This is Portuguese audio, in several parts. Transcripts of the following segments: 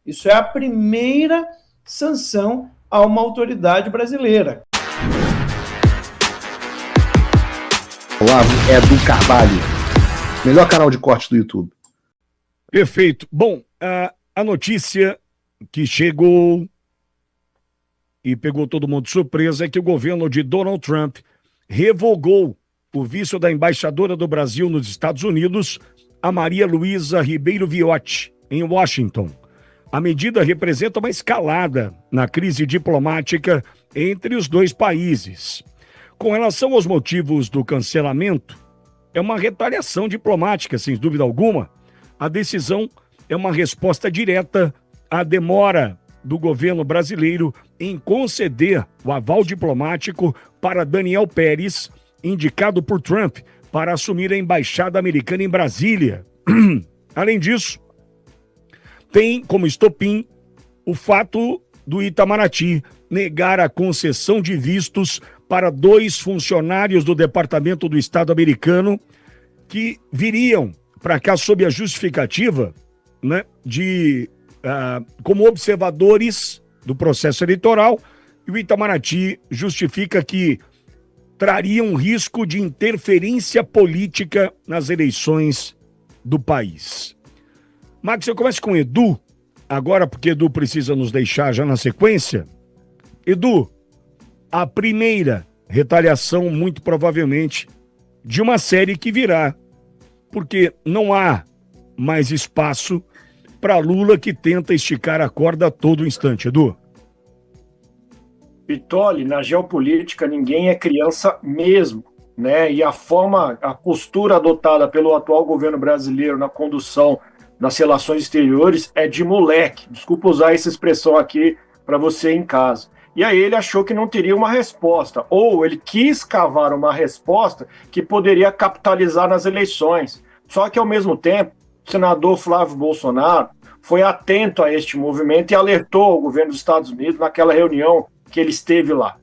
Isso é a primeira sanção a uma autoridade brasileira. Olavo Edu Carvalho, melhor canal de corte do YouTube. Perfeito. Bom, a notícia que chegou e pegou todo mundo de surpresa é que o governo de Donald Trump revogou o visto da embaixadora do Brasil nos Estados Unidos, a Maria Luísa Ribeiro Viotti, em Washington. A medida representa uma escalada na crise diplomática entre os dois países. Com relação aos motivos do cancelamento, é uma retaliação diplomática, sem dúvida alguma. A decisão é uma resposta direta à demora do governo brasileiro em conceder o aval diplomático para Daniel Pérez, indicado por Trump para assumir a embaixada americana em Brasília. Além disso, tem como estopim o fato do Itamaraty negar a concessão de vistos para 2 funcionários do Departamento do Estado americano que viriam para cá sob a justificativa, né, como observadores do processo eleitoral, e o Itamaraty justifica que traria um risco de interferência política nas eleições do país. Max, eu começo com o Edu, agora porque Edu precisa nos deixar já na sequência. Edu, a primeira retaliação, muito provavelmente, de uma série que virá, porque não há mais espaço para Lula, que tenta esticar a corda a todo instante. Edu? Pitoli, na geopolítica ninguém é criança mesmo, né? E a postura adotada pelo atual governo brasileiro na condução das relações exteriores é de moleque. Desculpa usar essa expressão aqui para você em casa. E aí ele achou que não teria uma resposta, ou ele quis cavar uma resposta que poderia capitalizar nas eleições. Só que, ao mesmo tempo, o senador Flávio Bolsonaro foi atento a este movimento e alertou o governo dos Estados Unidos naquela reunião que ele esteve lá,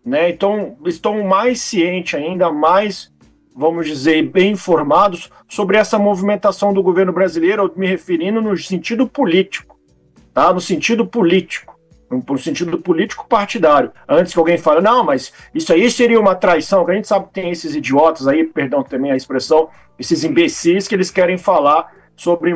né? Então, estão mais cientes ainda, mais, vamos dizer, bem informados sobre essa movimentação do governo brasileiro, me referindo no sentido político, tá? No sentido político partidário. Antes que alguém fale, não, mas isso aí seria uma traição, que a gente sabe que tem esses idiotas aí, perdão também a expressão, esses imbecis que eles querem falar sobre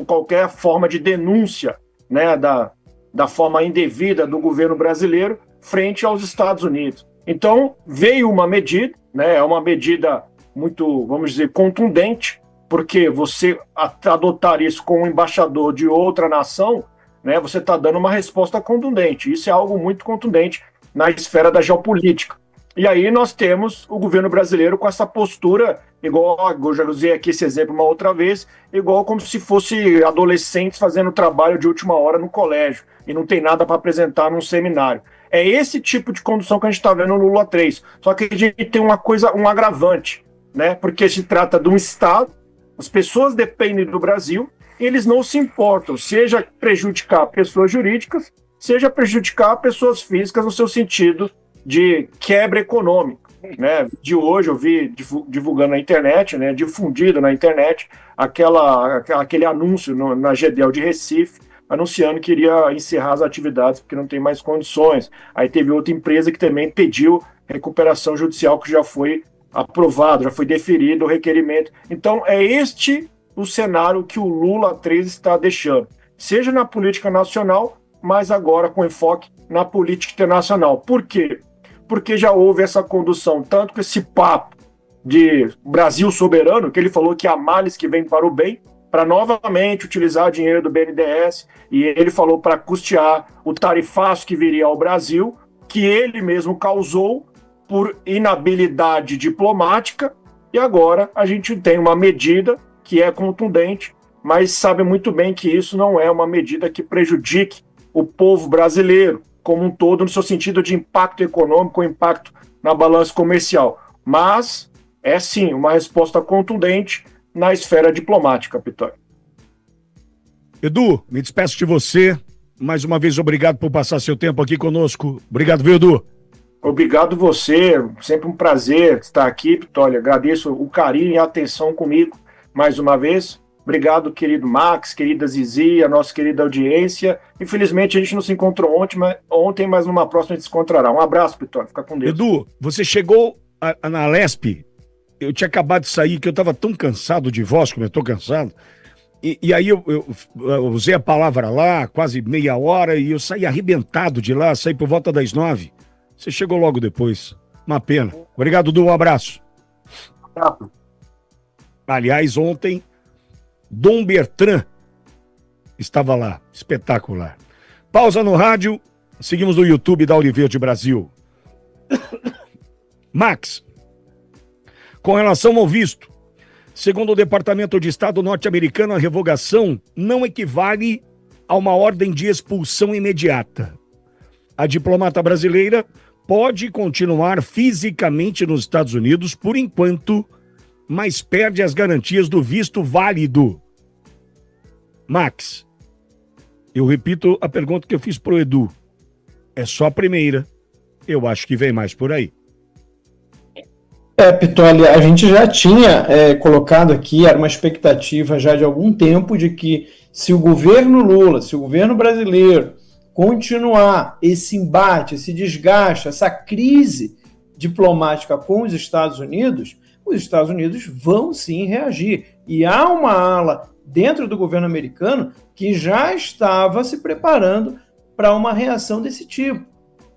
qualquer forma de denúncia, né, da forma indevida do governo brasileiro frente aos Estados Unidos. Então, veio uma medida, né, é uma medida muito, vamos dizer, contundente, porque você adotar isso com um embaixador de outra nação, né, você está dando uma resposta contundente. Isso é algo muito contundente na esfera da geopolítica. E aí nós temos o governo brasileiro com essa postura, igual, eu já usei aqui esse exemplo uma outra vez, igual como se fosse adolescentes fazendo trabalho de última hora no colégio e não tem nada para apresentar num seminário. É esse tipo de condução que a gente está vendo no Lula 3. Só que a gente tem um agravante, né? Porque se trata de um Estado, as pessoas dependem do Brasil e eles não se importam, seja prejudicar pessoas jurídicas, seja prejudicar pessoas físicas no seu sentido de quebra econômica, né? De hoje eu vi divulgando na internet, né, difundido na internet, aquele anúncio na GEDEL de Recife, anunciando que iria encerrar as atividades porque não tem mais condições. Aí teve outra empresa que também pediu recuperação judicial, que já foi aprovado, já foi deferido o requerimento. Então é este o cenário que o Lula 3 está deixando, seja na política nacional, mas agora com enfoque na política internacional. Por quê? Porque já houve essa condução, tanto que esse papo de Brasil soberano, que ele falou que há males que vêm para o bem, para novamente utilizar dinheiro do BNDES, e ele falou para custear o tarifaço que viria ao Brasil, que ele mesmo causou por inabilidade diplomática, e agora a gente tem uma medida que é contundente, mas sabe muito bem que isso não é uma medida que prejudique o povo brasileiro como um todo, no seu sentido de impacto econômico, impacto na balança comercial. Mas é sim uma resposta contundente na esfera diplomática, Pitoli. Edu, me despeço de você. Mais uma vez, obrigado por passar seu tempo aqui conosco. Obrigado, viu, Edu? Obrigado você, sempre um prazer estar aqui, Pitoli. Agradeço o carinho e a atenção comigo mais uma vez. Obrigado, querido Max, querida Zizi, a nossa querida audiência. Infelizmente, a gente não se encontrou ontem, mas numa próxima a gente se encontrará. Um abraço, Piton. Fica com Deus. Edu, você chegou na Lesp, eu tinha acabado de sair, que eu estava tão cansado de voz, como eu estou cansado, e aí eu usei a palavra lá, quase meia hora, e eu saí arrebentado de lá, saí por volta das 9. Você chegou logo depois. Uma pena. Obrigado, Edu, um abraço. Aliás, ontem, Dom Bertrand estava lá, espetacular. Pausa no rádio, seguimos no YouTube da Olivete Brasil. Max, com relação ao visto, segundo o Departamento de Estado norte-americano, a revogação não equivale a uma ordem de expulsão imediata. A diplomata brasileira pode continuar fisicamente nos Estados Unidos por enquanto, mas perde as garantias do visto válido. Max, eu repito a pergunta que eu fiz pro Edu. É só a primeira. Eu acho que vem mais por aí. Pitoli, a gente já tinha colocado aqui, era uma expectativa já de algum tempo, de que se o governo Lula, se o governo brasileiro continuar esse embate, esse desgaste, essa crise diplomática com os Estados Unidos vão sim reagir. E há uma ala dentro do governo americano que já estava se preparando para uma reação desse tipo.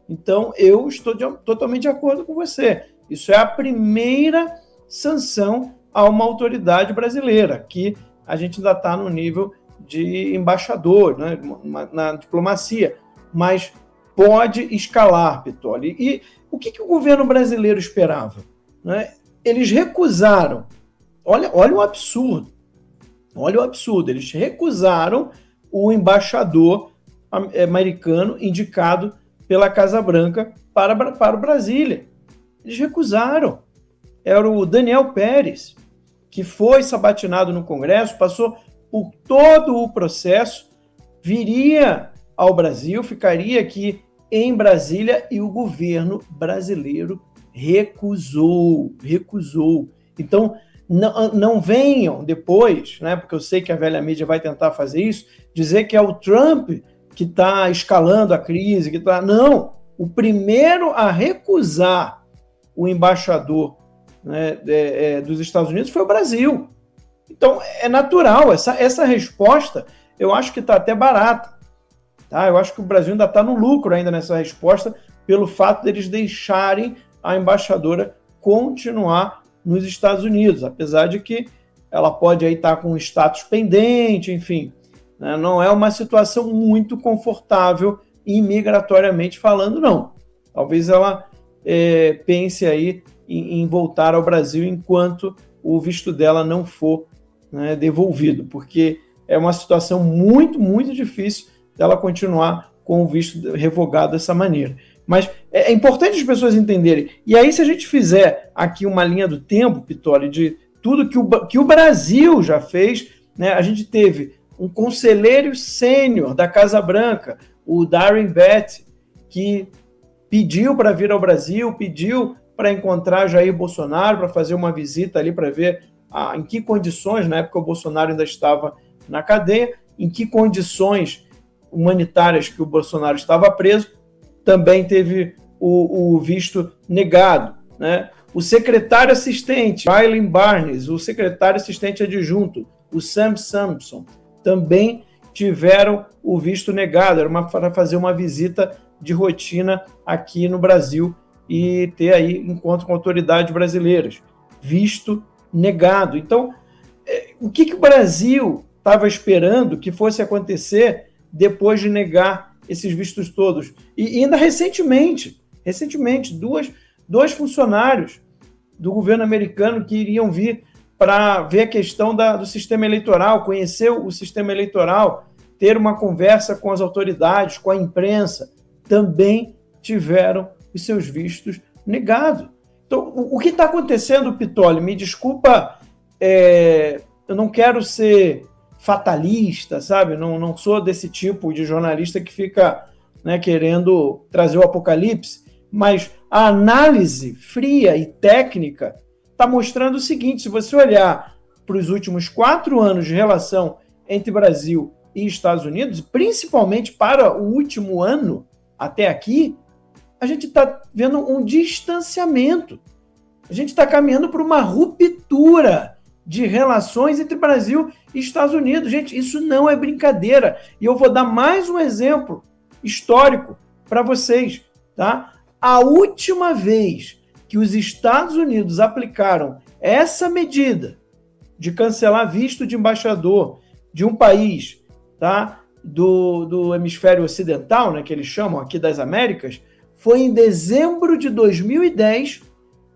Então, eu estou totalmente de acordo com você. Isso é a primeira sanção a uma autoridade brasileira, que a gente ainda está no nível de embaixador, né, na diplomacia, mas pode escalar, Pitoli. E o que o governo brasileiro esperava? Né? Eles recusaram, olha o absurdo, eles recusaram o embaixador americano indicado pela Casa Branca para o Brasília. Eles recusaram. Era o Daniel Pérez, que foi sabatinado no Congresso, passou por todo o processo, viria ao Brasil, ficaria aqui em Brasília e o governo brasileiro recusou. Então, não venham depois, né, porque eu sei que a velha mídia vai tentar fazer isso, dizer que é o Trump que está escalando a crise, que tá... Não, o primeiro a recusar o embaixador, né, dos Estados Unidos foi o Brasil. Então, é natural, essa resposta, eu acho que está até barata. Tá? Eu acho que o Brasil ainda está no lucro ainda nessa resposta, pelo fato deles deixarem a embaixadora continuar nos Estados Unidos, apesar de que ela pode aí estar com um status pendente, enfim, né? Não é uma situação muito confortável imigratoriamente falando, não. Talvez ela pense aí em voltar ao Brasil enquanto o visto dela não for, né, devolvido, porque é uma situação muito, muito difícil dela continuar com o visto revogado dessa maneira. Mas é importante as pessoas entenderem. E aí, se a gente fizer aqui uma linha do tempo, Pitoli, de tudo que o Brasil já fez, né, a gente teve um conselheiro sênior da Casa Branca, o Darren Bett, que pediu para vir ao Brasil, pediu para encontrar Jair Bolsonaro, para fazer uma visita ali para ver em que condições, na época o Bolsonaro ainda estava na cadeia, em que condições humanitárias que o Bolsonaro estava preso, também teve o visto negado, né? O secretário assistente, Eileen Barnes, o secretário assistente adjunto, o Sam Sampson, também tiveram o visto negado, era para fazer uma visita de rotina aqui no Brasil e ter aí encontro com autoridades brasileiras. Visto negado. Então, o que o Brasil estava esperando que fosse acontecer depois de negar esses vistos todos? E ainda recentemente, dois funcionários do governo americano que iriam vir para ver a questão do sistema eleitoral, conhecer o sistema eleitoral, ter uma conversa com as autoridades, com a imprensa, também tiveram os seus vistos negados. Então, o que está acontecendo, Pitoli? Me desculpa, eu não quero ser fatalista, sabe? Não sou desse tipo de jornalista que fica, né, querendo trazer o apocalipse, mas a análise fria e técnica está mostrando o seguinte: se você olhar para os últimos 4 anos de relação entre Brasil e Estados Unidos, principalmente para o último ano até aqui, a gente está vendo um distanciamento. A gente está caminhando para uma ruptura de relações entre Brasil e Estados Unidos. Gente, isso não é brincadeira. E eu vou dar mais um exemplo histórico para vocês, tá? A última vez que os Estados Unidos aplicaram essa medida de cancelar visto de embaixador de um país, tá, do hemisfério ocidental, né, que eles chamam aqui das Américas, foi em dezembro de 2010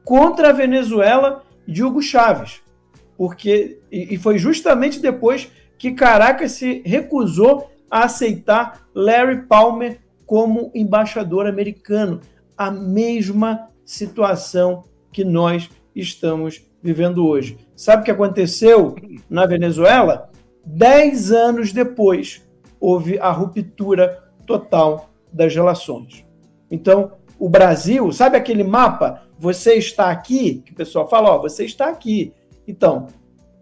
contra a Venezuela de Hugo Chávez. E foi justamente depois que Caracas se recusou a aceitar Larry Palmer como embaixador americano. A mesma situação que nós estamos vivendo hoje. Sabe o que aconteceu na Venezuela? 10 anos depois, houve a ruptura total das relações. Então, o Brasil, sabe aquele mapa? Você está aqui, que o pessoal fala, ó, você está aqui. Então,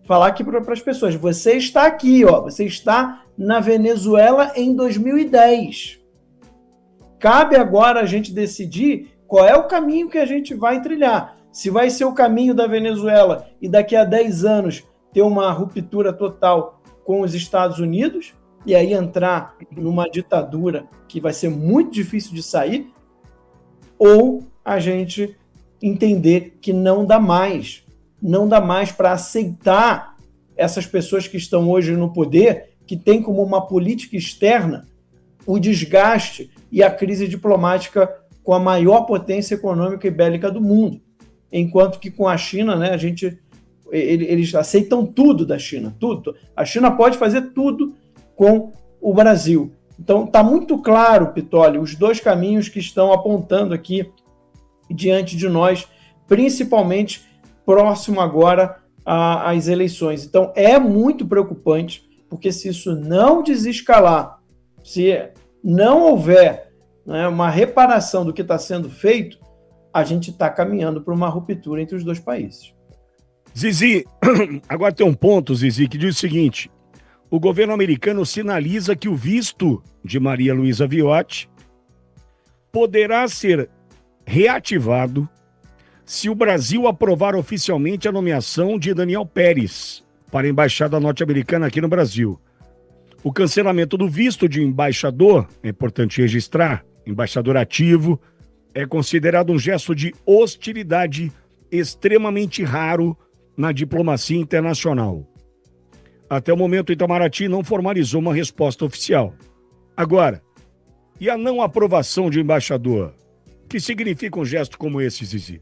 falar aqui para as pessoas, você está aqui, ó, você está na Venezuela em 2010. Cabe agora a gente decidir qual é o caminho que a gente vai trilhar. Se vai ser o caminho da Venezuela e daqui a 10 anos ter uma ruptura total com os Estados Unidos e aí entrar numa ditadura que vai ser muito difícil de sair, ou a gente entender que não dá mais para aceitar essas pessoas que estão hoje no poder, que tem como uma política externa o desgaste e a crise diplomática com a maior potência econômica e bélica do mundo. Enquanto que com a China, né, eles aceitam tudo da China, tudo. A China pode fazer tudo com o Brasil. Então está muito claro, Pitoli, os dois caminhos que estão apontando aqui diante de nós, principalmente próximo agora às eleições. Então é muito preocupante, porque se isso não desescalar, se não houver, né, uma reparação do que está sendo feito, a gente está caminhando para uma ruptura entre os dois países. Zizi, agora tem um ponto, Zizi, que diz o seguinte: o governo americano sinaliza que o visto de Maria Luísa Viotti poderá ser reativado se o Brasil aprovar oficialmente a nomeação de Daniel Pérez para a embaixada norte-americana aqui no Brasil. O cancelamento do visto de embaixador, é importante registrar, embaixador ativo, é considerado um gesto de hostilidade extremamente raro na diplomacia internacional. Até o momento, Itamaraty não formalizou uma resposta oficial. Agora, e a não aprovação de embaixador? O que significa um gesto como esse, Zizi?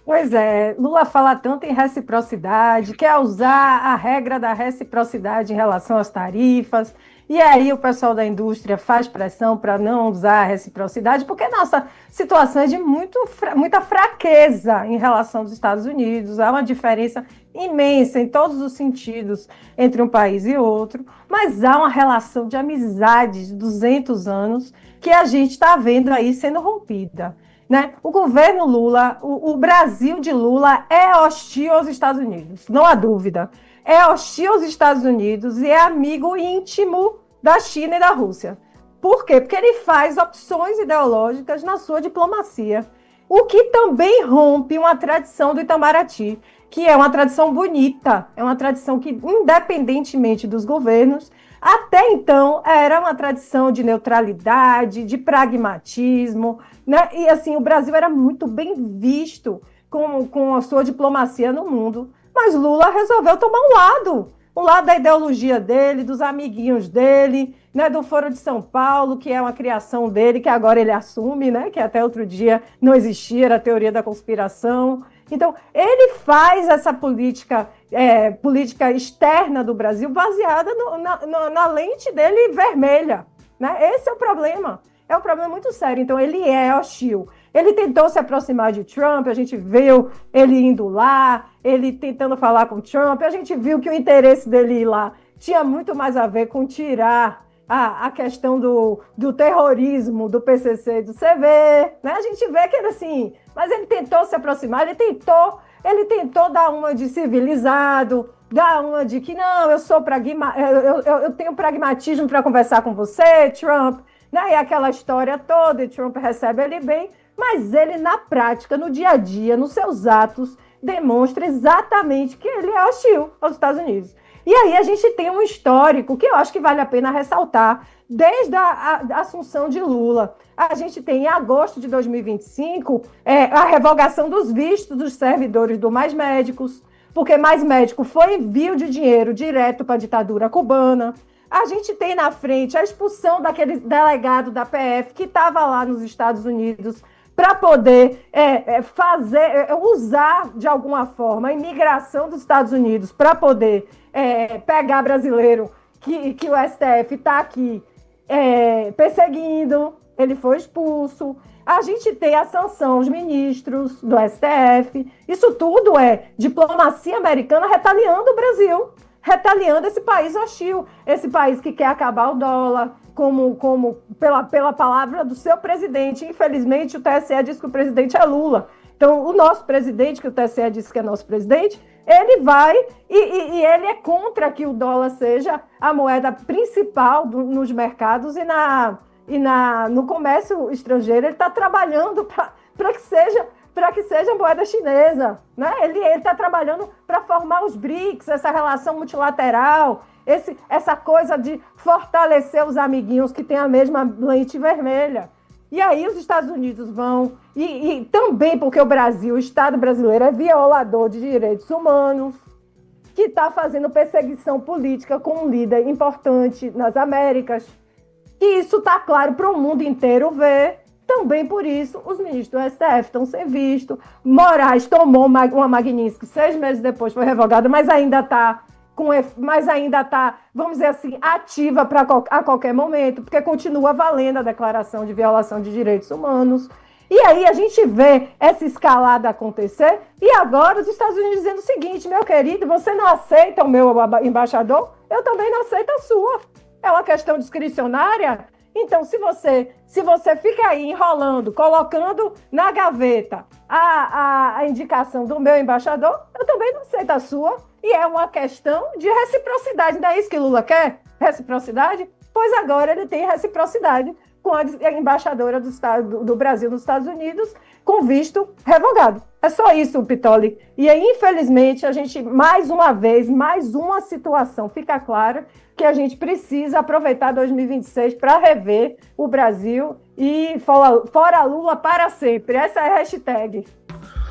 Pois é, Lula fala tanto em reciprocidade, quer usar a regra da reciprocidade em relação às tarifas, e aí o pessoal da indústria faz pressão para não usar a reciprocidade, porque nossa situação é de muita fraqueza em relação aos Estados Unidos, há uma diferença imensa em todos os sentidos entre um país e outro, mas há uma relação de amizade de 200 anos que a gente está vendo aí sendo rompida. Né? O governo Lula, o Brasil de Lula é hostil aos Estados Unidos, não há dúvida. É hostil aos Estados Unidos e é amigo íntimo da China e da Rússia. Por quê? Porque ele faz opções ideológicas na sua diplomacia, o que também rompe uma tradição do Itamaraty, que é uma tradição bonita, é uma tradição que, independentemente dos governos, até então era uma tradição de neutralidade, de pragmatismo, né? E assim, o Brasil era muito bem visto com a sua diplomacia no mundo, mas Lula resolveu tomar um lado da ideologia dele, dos amiguinhos dele, né, do Foro de São Paulo, que é uma criação dele, que agora ele assume, né, que até outro dia não existia, era a teoria da conspiração. Então, ele faz essa política externa do Brasil baseada na lente dele vermelha. Né? Esse é o problema. É um problema muito sério. Então, ele é hostil. Ele tentou se aproximar de Trump, a gente viu ele indo lá, ele tentando falar com Trump, a gente viu que o interesse dele ir lá tinha muito mais a ver com tirar a questão do terrorismo do PCC e do CV, né? A gente vê que ele assim, mas ele tentou se aproximar, ele tentou dar uma de civilizado, dá uma de que não, eu tenho pragmatismo para conversar com você, Trump, né? E aquela história toda, e Trump recebe ele bem, mas ele na prática, no dia a dia, nos seus atos, demonstra exatamente que ele é hostil aos Estados Unidos. E aí a gente tem um histórico que eu acho que vale a pena ressaltar, desde a assunção de Lula. A gente tem, em agosto de 2025, a revogação dos vistos dos servidores do Mais Médicos, porque Mais Médico foi envio de dinheiro direto para a ditadura cubana. A gente tem na frente a expulsão daquele delegado da PF que estava lá nos Estados Unidos para poder usar, de alguma forma, a imigração dos Estados Unidos para poder pegar brasileiro que o STF está aqui perseguindo. Ele foi expulso. A gente tem a sanção aos ministros do STF. Isso tudo é diplomacia americana retaliando o Brasil, retaliando esse país hostil, esse país que quer acabar o dólar, pela palavra do seu presidente. Infelizmente, o TSE diz que o presidente é Lula. Então, o nosso presidente, que o TSE diz que é nosso presidente, ele vai e ele é contra que o dólar seja a moeda principal nos mercados e no comércio estrangeiro. Ele está trabalhando para que seja moeda chinesa, né? Ele está trabalhando para formar os BRICS, essa relação multilateral, essa coisa de fortalecer os amiguinhos que têm a mesma lente vermelha. E aí os Estados Unidos vão, e também porque o Estado brasileiro é violador de direitos humanos, que está fazendo perseguição política com um líder importante nas Américas. E isso está claro para o mundo inteiro ver. Também por isso, os ministros do STF estão sem visto. Moraes tomou uma Magnitsky 6 meses depois, foi revogada, mas ainda está, vamos dizer assim, ativa a qualquer momento, porque continua valendo a declaração de violação de direitos humanos. E aí a gente vê essa escalada acontecer, e agora os Estados Unidos dizendo o seguinte: meu querido, você não aceita o meu embaixador? Eu também não aceito a sua. É uma questão discricionária? Então, se você fica aí enrolando, colocando na gaveta a indicação do meu embaixador, eu também não aceito a sua. E é uma questão de reciprocidade. Não é isso que Lula quer? Reciprocidade? Pois agora ele tem reciprocidade com a embaixadora do Brasil nos Estados Unidos, com visto revogado. É só isso, Pitoli. E aí, infelizmente, a gente, mais uma vez, mais uma situação fica clara que a gente precisa aproveitar 2026 para rever o Brasil e fora Lula para sempre. Essa é a hashtag.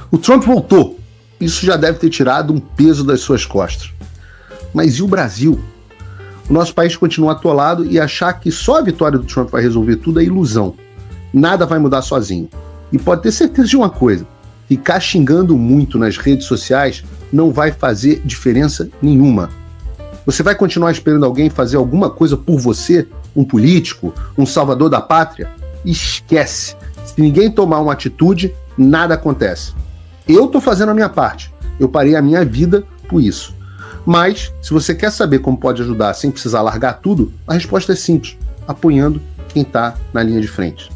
O Trump voltou. Isso já deve ter tirado um peso das suas costas. Mas e o Brasil? O nosso país continua atolado e achar que só a vitória do Trump vai resolver tudo é ilusão. Nada vai mudar sozinho. E pode ter certeza de uma coisa: ficar xingando muito nas redes sociais não vai fazer diferença nenhuma. Você vai continuar esperando alguém fazer alguma coisa por você? Um político? Um salvador da pátria? Esquece. Se ninguém tomar uma atitude, nada acontece. Eu tô fazendo a minha parte. Eu parei a minha vida por isso. Mas, se você quer saber como pode ajudar sem precisar largar tudo, a resposta é simples: apoiando quem tá na linha de frente.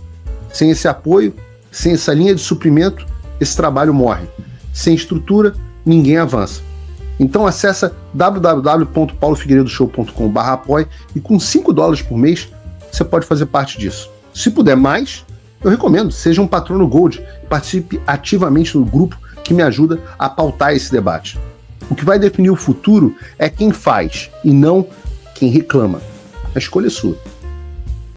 Sem esse apoio, sem essa linha de suprimento, esse trabalho morre. Sem estrutura, ninguém avança. Então acessa www.paulofigueiredoshow.com/apoie e com $5 por mês você pode fazer parte disso. Se puder mais, eu recomendo, seja um patrono Gold e participe ativamente no grupo que me ajuda a pautar esse debate. O que vai definir o futuro é quem faz e não quem reclama. A escolha é sua.